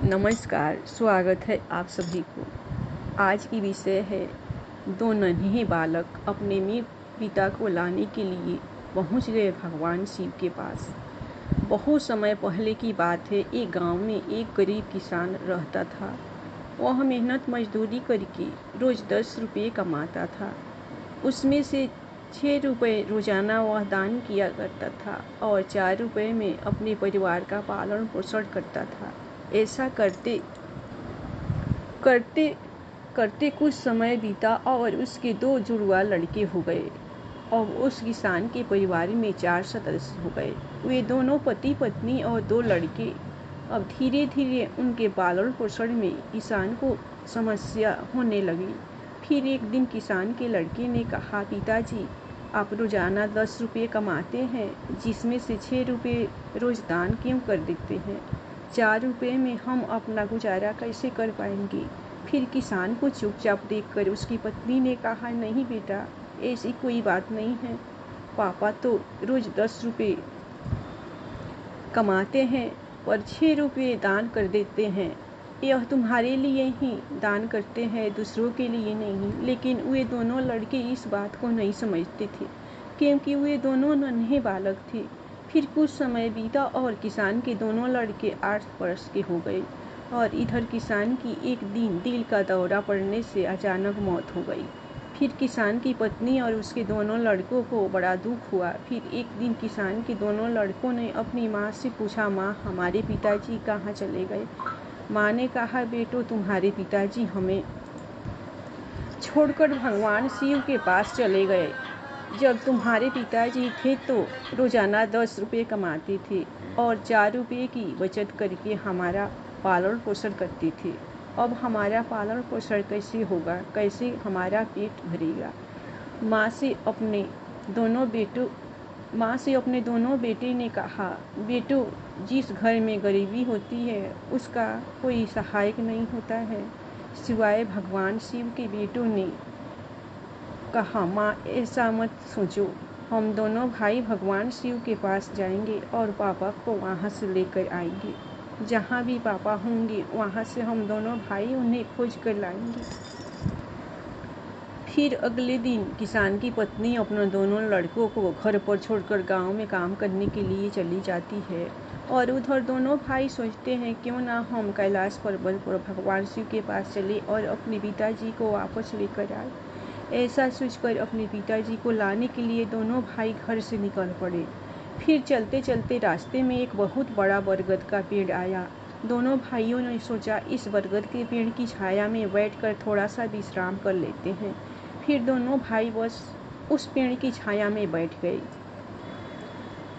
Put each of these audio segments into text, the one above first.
नमस्कार, स्वागत है आप सभी को। आज की विषय है दो नन्हे बालक अपने मृत पिता को लाने के लिए पहुंच गए भगवान शिव के पास। बहुत समय पहले की बात है। एक गांव में एक गरीब किसान रहता था। वह मेहनत मजदूरी करके रोज 10 रुपये कमाता था। उसमें से 6 रुपये रोजाना वह दान किया करता था और 4 रुपये में अपने परिवार का पालन पोषण करता था। ऐसा करते करते करते कुछ समय बीता और उसके 2 जुड़वा लड़के हो गए। अब उस किसान के परिवार में 4 सदस्य हो गए। वे दोनों पति पत्नी और 2 लड़के। अब धीरे धीरे उनके पालन पोषण में किसान को समस्या होने लगी। फिर एक दिन किसान के लड़के ने कहा, पिताजी, आप रोजाना 10 रुपये कमाते हैं, जिसमें से 6 रुपये रोज दान क्यों कर देते हैं? 4 रुपये में हम अपना गुजारा कैसे कर पाएंगे? फिर किसान को चुपचाप देखकर उसकी पत्नी ने कहा, नहीं बेटा, ऐसी कोई बात नहीं है। पापा तो रोज 10 रुपये कमाते हैं पर 6 रुपये दान कर देते हैं। यह तुम्हारे लिए ही दान करते हैं, दूसरों के लिए नहीं। लेकिन वे दोनों लड़के इस बात को नहीं समझते थे, क्योंकि वे दोनों नन्हे बालक थे। फिर कुछ समय बीता और किसान के दोनों लड़के 8 वर्ष के हो गए। और इधर किसान की एक दिन दिल का दौरा पड़ने से अचानक मौत हो गई। फिर किसान की पत्नी और उसके दोनों लड़कों को बड़ा दुख हुआ। फिर एक दिन किसान के दोनों लड़कों ने अपनी माँ से पूछा, माँ, हमारे पिताजी कहाँ चले गए? माँ ने कहा, बेटो, तुम्हारे पिताजी हमें छोड़कर भगवान शिव के पास चले गए। जब तुम्हारे पिताजी थे तो रोजाना 10 रुपये कमाते थे और 4 रुपये की बचत करके हमारा पालन पोषण करते थे। अब हमारा पालन पोषण कैसे होगा? कैसे हमारा पेट भरेगा? माँ से अपने दोनों बेटे ने कहा, बेटो, जिस घर में गरीबी होती है उसका कोई सहायक नहीं होता है सिवाय भगवान शिव के। बेटों ने कहा, माँ, ऐसा मत सोचो। हम दोनों भाई भगवान शिव के पास जाएंगे और पापा को वहाँ से लेकर आएंगे। जहाँ भी पापा होंगे वहाँ से हम दोनों भाई उन्हें खोज कर लाएंगे। फिर अगले दिन किसान की पत्नी अपने दोनों लड़कों को घर पर छोड़कर गांव में काम करने के लिए चली जाती है। और उधर दोनों भाई सोचते हैं, क्यों ना हम कैलाश पर्वत पर भगवान शिव के पास चले और अपने पिताजी को वापस लेकर आए। ऐसा सोचकर अपने पिताजी को लाने के लिए दोनों भाई घर से निकल पड़े। फिर चलते चलते रास्ते में एक बहुत बड़ा बरगद का पेड़ आया। दोनों भाइयों ने सोचा, इस बरगद के पेड़ की छाया में बैठकर थोड़ा सा विश्राम कर लेते हैं। फिर दोनों भाई बस उस पेड़ की छाया में बैठ गए।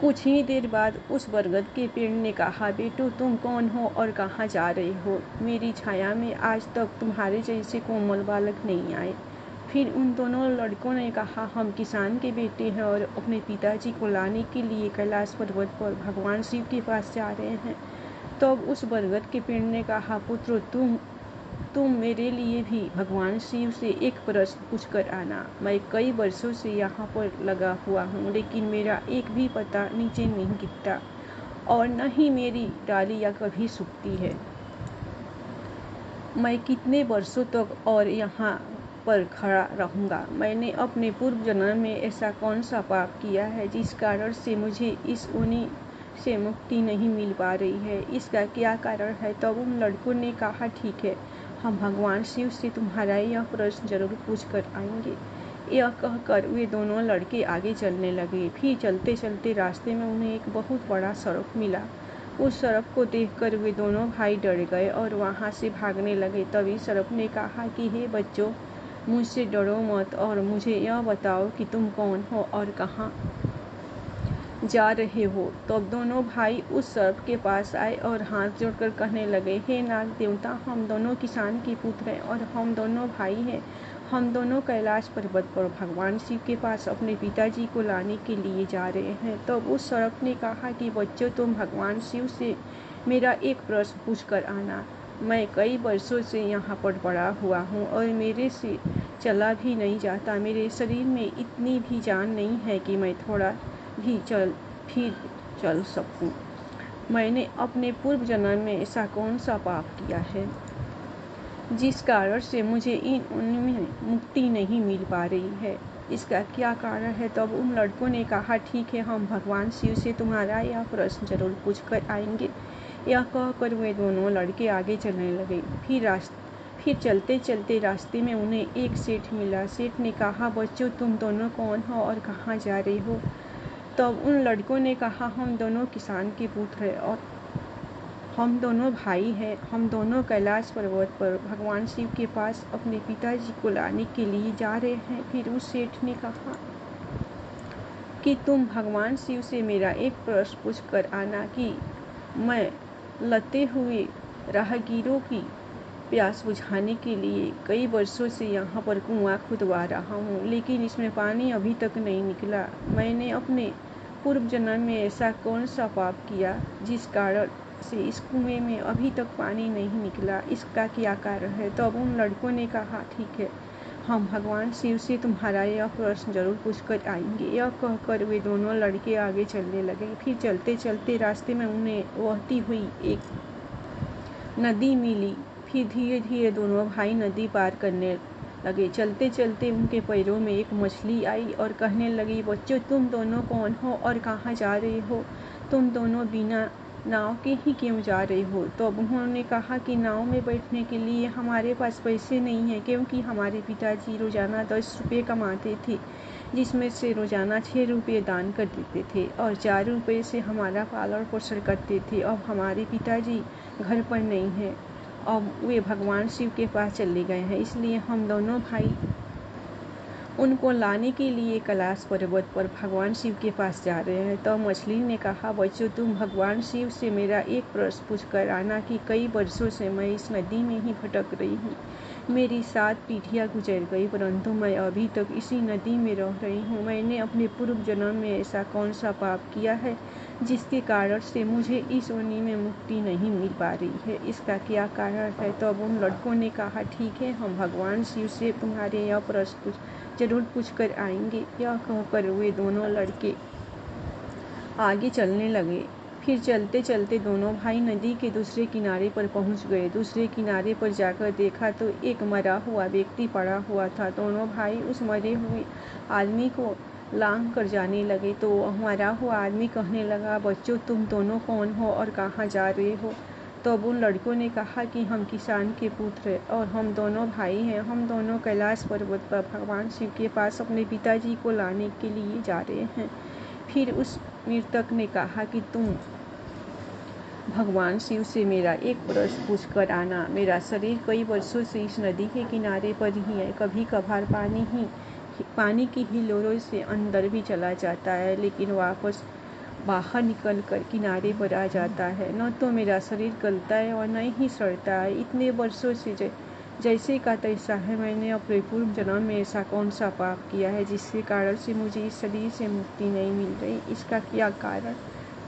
कुछ ही देर बाद उस बरगद के पेड़ ने कहा, बेटो, तुम कौन हो और कहाँ जा रहे हो? मेरी छाया में आज तक तुम्हारे जैसे कोमल बालक नहीं आए। फिर उन दोनों लड़कों ने कहा, हम किसान के बेटे हैं और अपने पिताजी को लाने के लिए कैलाश पर्वत पर भगवान शिव के पास जा रहे हैं। तब उस बरगद के पेड़ ने कहा, पुत्रो, तुम मेरे लिए भी भगवान शिव से एक प्रश्न पूछ कर आना। मैं कई वर्षों से यहाँ पर लगा हुआ हूँ, लेकिन मेरा एक भी पत्ता नीचे नहीं गिरता और न ही मेरी डालियाँ कभी सूखती है। मैं कितने वर्षों तक और यहाँ पर खड़ा रहूँगा? मैंने अपने पूर्व जन्म में ऐसा कौन सा पाप किया है जिस कारण से मुझे इस उन्हीं से मुक्ति नहीं मिल पा रही है? इसका क्या कारण है? तब उन लड़कों ने कहा, ठीक है, हम भगवान शिव से तुम्हारा यह प्रश्न जरूर पूछ कर आएंगे। यह कहकर वे दोनों लड़के आगे चलने लगे। फिर चलते चलते रास्ते में उन्हें एक बहुत बड़ा सड़क मिला। उस सड़क को देखकर वे दोनों भाई डर गए और वहाँ से भागने लगे। तभी सड़क ने कहा कि हे बच्चों, मुझसे डरो मत और मुझे यह बताओ कि तुम कौन हो और कहाँ जा रहे हो। तब दोनों भाई उस सड़क के पास आए और हाथ जोड़कर कहने लगे, हे नाग देवता, हम दोनों किसान के पुत्र हैं और हम दोनों भाई हैं। हम दोनों कैलाश पर्वत पर भगवान शिव के पास अपने पिताजी को लाने के लिए जा रहे हैं। तब उस सड़क ने कहा कि बच्चों, तुम भगवान शिव से मेरा एक प्रश्न पूछ कर आना। मैं कई वर्षों से यहाँ पर पड़ा हुआ हूँ और मेरे से चला भी नहीं जाता। मेरे शरीर में इतनी भी जान नहीं है कि मैं थोड़ा भी चल सकूं। मैंने अपने पूर्व जन्म में ऐसा कौन सा पाप किया है जिस कारण से मुझे उनमें मुक्ति नहीं मिल पा रही है, इसका क्या कारण है। तब उन लड़कों ने कहा, ठीक है, हम भगवान शिव से तुम्हारा यह प्रश्न जरूर पूछ कर आएंगे। यह कहकर वे दोनों लड़के आगे चलने लगे। फिर चलते चलते रास्ते में उन्हें एक सेठ मिला। सेठ ने कहा, बच्चों, तुम दोनों कौन हो और कहाँ जा रहे हो। तब उन लड़कों ने कहा, हम दोनों किसान के पुत्र हैं और हम दोनों भाई हैं। हम दोनों कैलाश पर्वत पर भगवान शिव के पास अपने पिताजी को लाने के लिए जा रहे हैं। फिर उस सेठ ने कहा कि तुम भगवान शिव से मेरा एक प्रश्न पूछ कर आना कि मैं लते हुए राहगीरों की प्यास बुझाने के लिए कई वर्षों से यहाँ पर कुआं खुदवा रहा हूँ, लेकिन इसमें पानी अभी तक नहीं निकला। मैंने अपने पूर्व जन्म में ऐसा कौन सा पाप किया जिस कारण से इस कुएं में अभी तक पानी नहीं निकला, इसका क्या कारण है। तब उन लड़कों ने कहा, ठीक है, हम भगवान शिव से तुम्हारा यह प्रश्न जरूर पूछ कर आएंगे। यह कहकर वे दोनों लड़के आगे चलने लगे। फिर चलते चलते रास्ते में उन्हें बहती हुई एक नदी मिली। फिर धीरे धीरे दोनों भाई नदी पार करने लगे। चलते चलते उनके पैरों में एक मछली आई और कहने लगी, बच्चों, तुम दोनों कौन हो और कहाँ जा रहे हो। तुम दोनों बिना नाव के ही क्यों जा रहे हो। तो अब उन्होंने कहा कि नाव में बैठने के लिए हमारे पास पैसे नहीं हैं, क्योंकि हमारे पिताजी रोजाना 10 रुपये कमाते थे, जिसमें से रोजाना 6 रुपये दान कर देते थे और 4 रुपये से हमारा पालन पोषण करते थे। अब हमारे पिताजी घर पर नहीं हैं, अब वे भगवान शिव के पास चले गए हैं, इसलिए हम दोनों भाई उनको लाने के लिए कैलाश पर्वत पर भगवान शिव के पास जा रहे हैं। तो मछली ने कहा, बच्चों, तुम भगवान शिव से मेरा एक प्रश्न पूछ कर आना कि कई वर्षों से मैं इस नदी में ही भटक रही हूँ। मेरी 7 पीढ़ियाँ गुजर गई, परंतु मैं अभी तक इसी नदी में रह रही हूँ। मैंने अपने पूर्व जन्म में ऐसा कौन सा पाप किया है जिसके कारण से मुझे इस योनि में मुक्ति नहीं मिल पा रही है, इसका क्या कारण है। तो अब उन लड़कों ने कहा, ठीक है, हम भगवान शिव से तुम्हारे यह प्रश्न जरूर पूछ कर आएंगे। यह कहकर वे दोनों लड़के आगे चलने लगे। फिर चलते चलते दोनों भाई नदी के दूसरे किनारे पर पहुंच गए। दूसरे किनारे पर जाकर देखा तो एक मरा हुआ व्यक्ति पड़ा हुआ था। दोनों भाई उस मरे हुए आदमी को लांघ कर जाने लगे तो वह मरा हुआ आदमी कहने लगा, बच्चों, तुम दोनों कौन हो और कहाँ जा रहे हो। तो उन लड़कों ने कहा कि हम किसान के पुत्र हैं और हम दोनों भाई हैं। हम दोनों कैलाश पर्वत पर भगवान शिव के पास अपने पिताजी को लाने के लिए जा रहे हैं। फिर उस मृतक ने कहा कि तुम भगवान शिव से मेरा एक प्रश्न पूछ कर आना। मेरा शरीर कई वर्षों से इस नदी के किनारे पर ही है। कभी कभार पानी की हिलोरों से अंदर भी चला जाता है, लेकिन वापस बाहर निकल कर किनारे पर आ जाता है। न तो मेरा शरीर गलता है और न ही सड़ता है। इतने वर्षों से जैसे का तैसा है। मैंने अपने पूर्व जन्म में ऐसा कौन सा पाप किया है जिसके कारण से मुझे इस शरीर से मुक्ति नहीं मिल रही, इसका क्या कारण।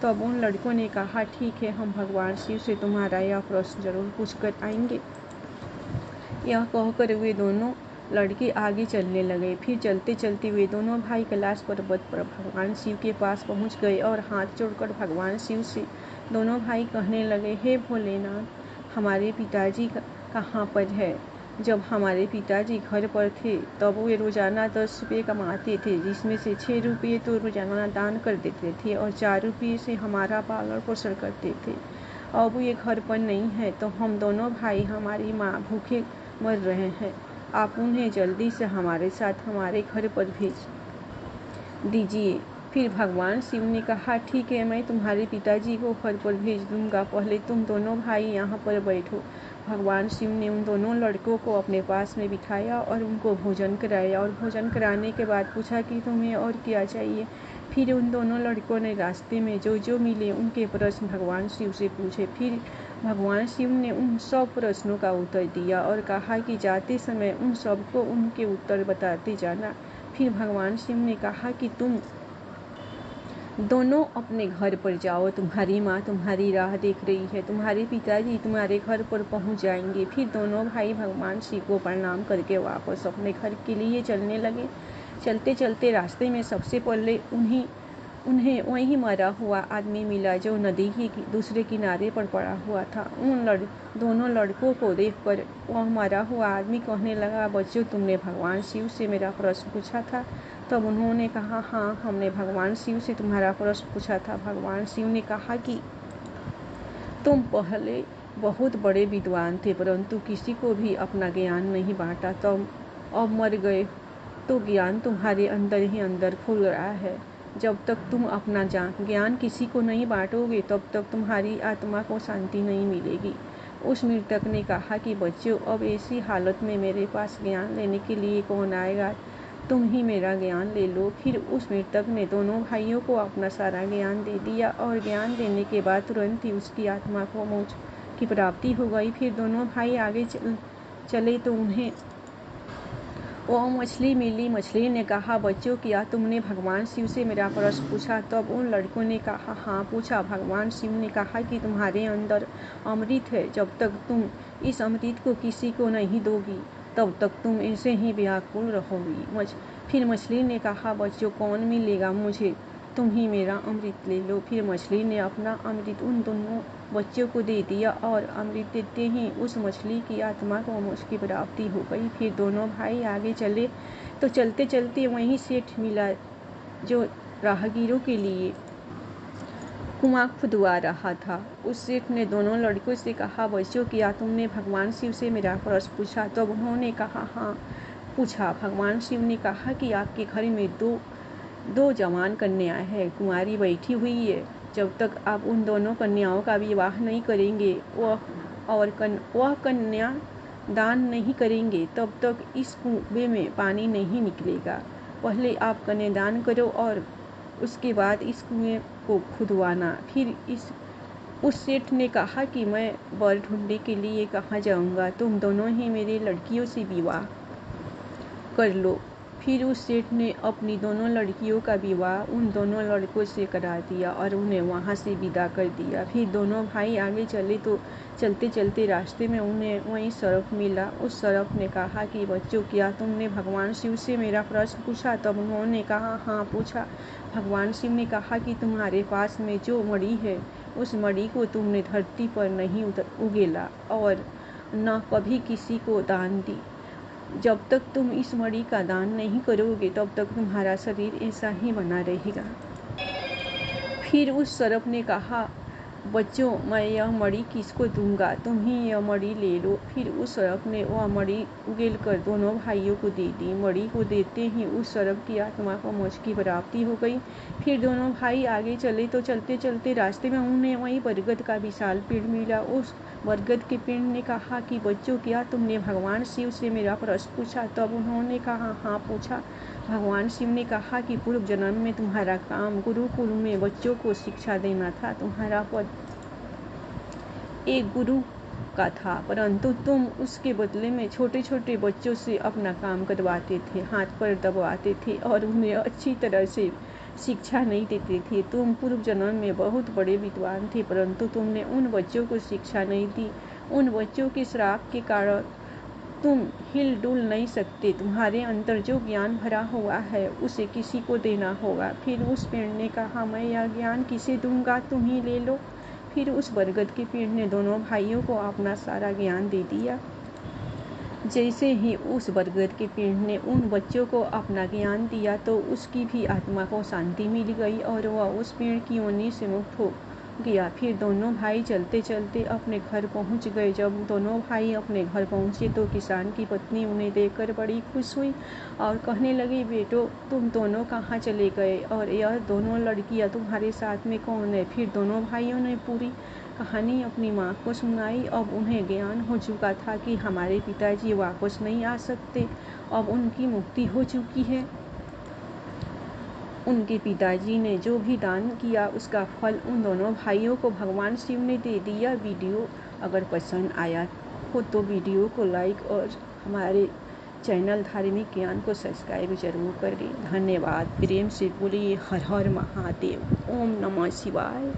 तो अब उन लड़कों ने कहा, ठीक है, हम भगवान शिव से तुम्हारा यह प्रश्न जरूर पूछ कर आएंगे। यह कहकर वे दोनों लड़के आगे चलने लगे। फिर चलते चलते वे दोनों भाई कैलाश पर्वत पर भगवान शिव के पास पहुंच गए और हाथ जोड़कर भगवान शिव से दोनों भाई कहने लगे, हे भोलेनाथ, हमारे पिताजी कहाँ पर है। जब हमारे पिताजी घर पर थे तब वे रोजाना 10 रुपये कमाते थे, जिसमें से 6 रुपये तो रोजाना दान कर देते थे और 4 रुपये से हमारा पालन पोषण करते थे। अब ये घर पर नहीं है तो हम दोनों भाई, हमारी माँ भूखे मर रहे हैं। आप उन्हें जल्दी से हमारे साथ हमारे घर पर भेज दीजिए। फिर भगवान शिव ने कहा, ठीक है, मैं तुम्हारे पिताजी को घर पर भेज दूंगा, पहले तुम दोनों भाई यहाँ पर बैठो। भगवान शिव ने उन दोनों लड़कों को अपने पास में बिठाया और उनको भोजन कराया और भोजन कराने के बाद पूछा कि तुम्हें और क्या चाहिए। फिर उन दोनों लड़कों ने रास्ते में जो जो मिले उनके प्रश्न भगवान शिव से पूछे। फिर भगवान शिव ने उन सब प्रश्नों का उत्तर दिया और कहा कि जाते समय उन सबको उनके उत्तर बताते जाना। फिर भगवान शिव ने कहा कि तुम दोनों अपने घर पर जाओ, तुम्हारी माँ तुम्हारी राह देख रही है, तुम्हारे पिताजी तुम्हारे घर पर पहुंच जाएंगे। फिर दोनों भाई भगवान शिव को प्रणाम करके वापस अपने घर के लिए चलने लगे। चलते चलते रास्ते में सबसे पहले उन्हीं उन्हें वही मरा हुआ आदमी मिला जो नदी के दूसरे किनारे पर पड़ा हुआ था। दोनों लड़कों को देखकर वह मरा हुआ आदमी कहने लगा, बच्चों, तुमने भगवान शिव से मेरा प्रश्न पूछा था? तब उन्होंने कहा, हाँ, हमने भगवान शिव से तुम्हारा प्रश्न पूछा था। भगवान शिव ने कहा कि तुम पहले बहुत बड़े विद्वान थे, परंतु किसी को भी अपना ज्ञान नहीं बांटा। तुम अब मर गए तो ज्ञान तुम्हारे अंदर ही अंदर फूल रहा है। जब तक तुम अपना ज्ञान किसी को नहीं बांटोगे, तब तक तुम्हारी आत्मा को शांति नहीं मिलेगी। उस मृतक ने कहा कि बच्चों, अब ऐसी हालत में मेरे पास ज्ञान लेने के लिए कौन आएगा? तुम ही मेरा ज्ञान ले लो। फिर उस मृतक ने दोनों भाइयों को अपना सारा ज्ञान दे दिया और ज्ञान देने के बाद तुरंत ही उसकी आत्मा को मोक्ष की प्राप्ति हो गई। फिर दोनों भाई आगे चले तो उन्हें वह मछली मिली। मछली ने कहा, बच्चों, क्या तुमने भगवान शिव से मेरा प्रश्न पूछा? तब उन लड़कों ने कहा, हाँ, पूछा। भगवान शिव ने कहा कि तुम्हारे अंदर अमृत है। जब तक तुम इस अमृत को किसी को नहीं दोगी, तब तक तुम ऐसे ही व्याकुल रहोगी। फिर मछली ने कहा, बच्चों, कौन मिलेगा मुझे? तुम ही मेरा अमृत ले लो। फिर मछली ने अपना अमृत उन दोनों बच्चों को दे दिया और अमृत देते ही उस मछली की आत्मा को मोक्ष की प्राप्ति हो गई। फिर दोनों भाई आगे चले तो चलते चलते वहीं सेठ मिला जो राहगीरों के लिए कुआं खुदवा रहा था। उस सेठ ने दोनों लड़कों से कहा, बच्चों, क्या तुमने भगवान शिव से मेरा प्रश्न पूछा? तब उन्होंने कहा, हाँ, पूछा। भगवान शिव ने कहा कि आपके घर में दो जवान कन्याएं हैं, कुंवारी बैठी हुई है। जब तक आप उन दोनों कन्याओं का विवाह नहीं करेंगे वह कन्या दान नहीं करेंगे, तब तक इस कुएं में पानी नहीं निकलेगा। पहले आप कन्यादान करो और उसके बाद इस कुएं को खुदवाना। फिर उस सेठ ने कहा कि मैं वर ढूंढने के लिए कहाँ जाऊँगा? तुम दोनों ही मेरी लड़कियों से विवाह कर लो। फिर उस सेठ ने अपनी दोनों लड़कियों का विवाह उन दोनों लड़कों से करा दिया और उन्हें वहाँ से विदा कर दिया। फिर दोनों भाई आगे चले तो चलते चलते रास्ते में उन्हें वहीं सर्प मिला। उस सर्प ने कहा कि बच्चों, क्या तुमने भगवान शिव से मेरा प्रश्न पूछा? तब उन्होंने कहा, हाँ, पूछा। भगवान शिव ने कहा कि तुम्हारे पास में जो मणि है, उस मणि को तुमने धरती पर नहीं उगेला और न कभी किसी को दान दी। जब तक तुम इस मणि का दान नहीं करोगे, तब तक तुम्हारा शरीर ऐसा ही बना रहेगा। फिर उस सर्प ने कहा, बच्चों, मैं यह मणि किसको दूंगा? तुम ही यह मणि ले लो। फिर उस सर्प ने वह मणि उगेल कर दोनों भाइयों को दे दी। मणि को देते ही उस सर्प की आत्मा को मोक्ष की प्राप्ति हो गई। फिर दोनों भाई आगे चले तो चलते चलते रास्ते में उन्हें वहीं बरगद का विशाल पेड़ मिला। उस बरगद के पेड़ ने कहा कि बच्चों, क्या तुमने भगवान शिव से मेरा प्रश्न पूछा? तब उन्होंने कहा, हाँ, पूछा। भगवान शिव ने कहा कि पूर्व जन्म में तुम्हारा काम गुरुकुल में बच्चों को शिक्षा देना था। तुम्हारा पद एक गुरु का था, परंतु तुम उसके बदले में छोटे छोटे बच्चों से अपना काम करवाते थे, हाथ पर दबाते थे और उन्हें अच्छी तरह से शिक्षा नहीं देते थे। तुम पूर्व जन्म में बहुत बड़े विद्वान थे, परंतु तुमने उन बच्चों को शिक्षा नहीं दी। उन बच्चों के श्राप के कारण तुम हिल डुल नहीं सकते। तुम्हारे अंदर जो ज्ञान भरा हुआ है, उसे किसी को देना होगा। फिर उस पेड़ ने कहा, मैं यह ज्ञान किसे दूंगा? तुम ही ले लो। फिर उस बरगद के पेड़ ने दोनों भाइयों को अपना सारा ज्ञान दे दिया। जैसे ही उस बरगद के पेड़ ने उन बच्चों को अपना ज्ञान दिया तो उसकी भी आत्मा को शांति मिल गई और वह उस पेड़ की योनि से मुक्त हो गया। फिर दोनों भाई चलते चलते अपने घर पहुंच गए। जब दोनों भाई अपने घर पहुंचे तो किसान की पत्नी उन्हें देखकर बड़ी खुश हुई और कहने लगी, बेटो, तुम दोनों कहाँ चले गए और यह दोनों लड़कियां तुम्हारे साथ में कौन है? फिर दोनों भाइयों ने पूरी कहानी अपनी माँ को सुनाई। अब उन्हें ज्ञान हो चुका था कि हमारे पिताजी वापस नहीं आ सकते, अब उनकी मुक्ति हो चुकी है। उनके पिताजी ने जो भी दान किया उसका फल उन दोनों भाइयों को भगवान शिव ने दे दिया। वीडियो अगर पसंद आया हो तो वीडियो को लाइक और हमारे चैनल धार्मिक ज्ञान को सब्सक्राइब जरूर करें। धन्यवाद। प्रेम से बोलिए हर हर महादेव। ओम नमः शिवाय।